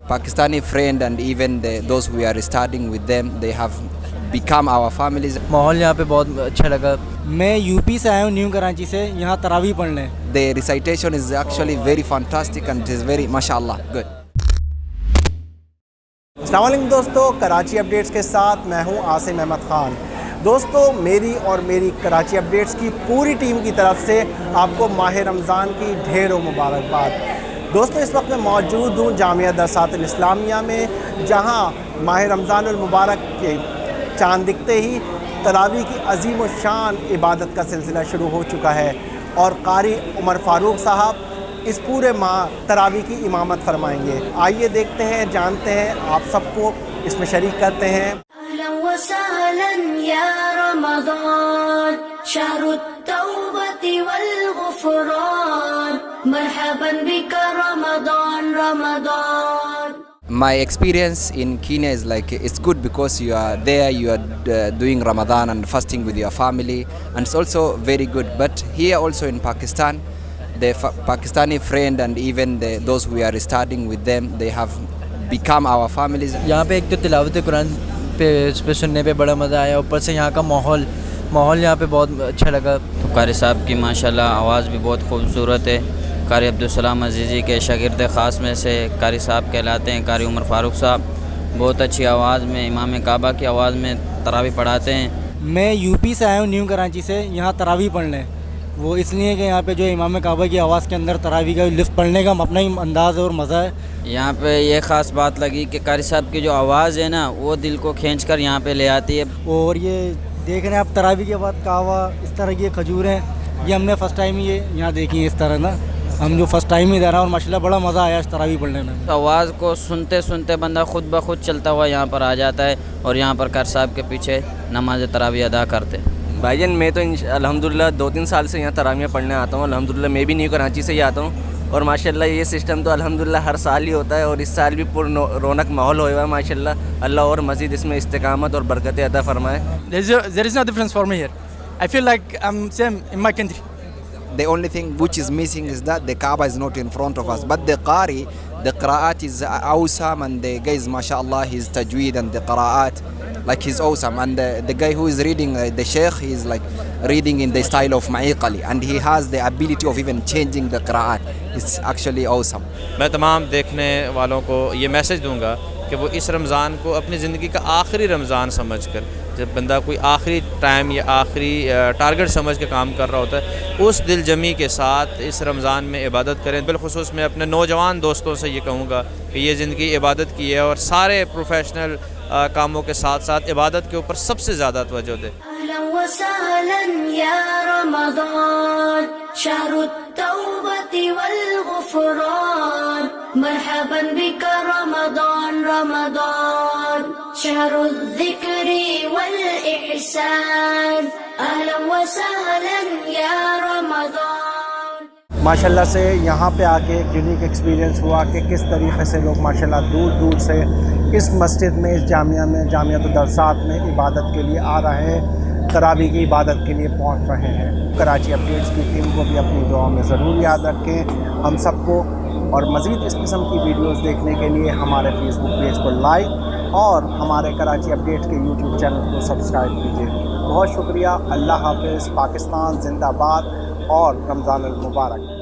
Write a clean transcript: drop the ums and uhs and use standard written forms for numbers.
Pakistani friend and even those we are studying with them, they have become our families. ماحول یہاں پہ بہت اچھا لگا. میں یو پی سے آیا ہوں, نیو کراچی سے, یہاں تراویح پڑھنے. The recitation is actually very fantastic and it is very mashallah good. السلام علیکم دوستو, کراچی اپڈیٹس کے ساتھ میں ہوں عاصم احمد خان. دوستو, میری اور میری کراچی اپڈیٹس کی پوری ٹیم کی طرف سے آپ کو ماہ رمضان کی ڈھیروں مبارکباد. دوستو, اس وقت میں موجود ہوں جامعہ درسات الاسلامیہ میں, جہاں ماہ رمضان المبارک کے چاند دکھتے ہی تراویح کی عظیم و شان عبادت کا سلسلہ شروع ہو چکا ہے, اور قاری عمر فاروق صاحب اس پورے ماہ تراویح کی امامت فرمائیں گے. آئیے دیکھتے ہیں, جانتے ہیں, آپ سب کو اس میں شریک کرتے ہیں. اہلا وسہلا یا رمضان شہر التوبۃ والغفران مرحبا بک Ramzan Ramzan. My experience in Kenya is like it's good because you are there, you are doing Ramadan and fasting with your family, and it's also very good. But here also in Pakistan, the Pakistani friend and even those we are studying with them, they have become our families. یہاں پہ ایک تو تلاوت قرآن پہ سننے پہ بڑا مزہ آیا, اوپر سے یہاں کا ماحول یہاں پہ بہت اچھا لگا. قاری صاحب کی ماشاءاللہ آواز بھی بہت خوبصورت ہے. قاری عبدالسلام عزیزی کے شاگرد خاص میں سے قاری صاحب کہلاتے ہیں. قاری عمر فاروق صاحب بہت اچھی آواز میں, امام کعبہ کی آواز میں تراویح پڑھاتے ہیں. میں یو پی سے آیا ہوں, نیو کراچی سے, یہاں تراویح پڑھنے. وہ اس لیے کہ یہاں پہ جو امام کعبہ کی آواز کے اندر تراویح کا لطف پڑھنے کا اپنا ہی انداز ہے اور مزہ ہے. یہاں پہ یہ خاص بات لگی کہ قاری صاحب کی جو آواز ہے نا, وہ دل کو کھینچ کر یہاں پہ لے آتی ہے. اور یہ دیکھ رہے ہیں آپ تراویح کے بعد کہوہ, اس طرح کی کھجوریں, یہ ہم نے فرسٹ ٹائم ہی یہاں دیکھی ہیں اس طرح نا. ہم جو فرسٹ ٹائم ہی دے رہا ہوں, اور ماشاءاللہ بڑا مزہ آیا اس تراویح پڑھنے میں. آواز کو سنتے سنتے بندہ خود بخود چلتا ہوا یہاں پر آ جاتا ہے, اور یہاں پر قاری صاحب کے پیچھے نماز تراویح ادا کرتے. بھائی جان, میں تو الحمداللہ 2-3 سال سے یہاں تراویح پڑھنے آتا ہوں. الحمدللہ میں بھی نیو کراچی سے ہی آتا ہوں, اور ماشاءاللہ یہ سسٹم تو الحمدللہ ہر سال ہی ہوتا ہے, اور اس سال بھی پر رونق ماحول ہوا ہے ماشاءاللہ. اللہ اور مزید اس میں استقامت اور برکتیں عطا فرمائے. There is no difference for me here. I feel like I'm same in my country. The only thing which is missing is that the Kaaba is not in front of us, but the Qari, the Qira'at is awesome, and the guy is mashallah, his tajweed and the Qira'at, like he's awesome. And the guy who is reading, the Sheikh, he is like reading in the style of Ma'iqali, and he has the ability of even changing the Qira'at. It's actually awesome. میں تمام دیکھنے والوں کو یہ message دوں گا کہ وہ اس رمضان کو اپنی زندگی کا آخری رمضان سمجھ کر, جب بندہ کوئی آخری ٹائم یا آخری ٹارگٹ سمجھ کے کام کر رہا ہوتا ہے, اس دل جمی کے ساتھ اس رمضان میں عبادت کریں. بالخصوص میں اپنے نوجوان دوستوں سے یہ کہوں گا کہ یہ زندگی عبادت کی ہے, اور سارے پروفیشنل کاموں کے ساتھ ساتھ عبادت کے اوپر سب سے زیادہ توجہ دیں. اہلا وسہلا یا رمضان شہر التوبۃ والغفران مرحبا بک رمضان رمضان شہر الذکر والاحسان اہلا وسہلا یا رمضان. ماشاءاللہ سے یہاں پہ آ کے ایک یونیک ایکسپیرینس ہوا کہ کس طریقے سے لوگ ماشاءاللہ دور دور سے اس مسجد میں, اس جامعہ میں, جامعہ الدرسات میں عبادت کے لیے آ رہے ہیں, تراویح کی عبادت کے لیے پہنچ رہے ہیں. کراچی اپڈیٹس کی ٹیم کو بھی اپنی دعاؤں میں ضرور یاد رکھیں, ہم سب کو. اور مزید اس قسم کی ویڈیوز دیکھنے کے لیے ہمارے فیس بک پیج کو لائک اور ہمارے کراچی اپڈیٹس کے یوٹیوب چینل کو سبسکرائب کیجیے. بہت شکریہ. اللہ حافظ. پاکستان زندہ باد اور رمضان المبارک.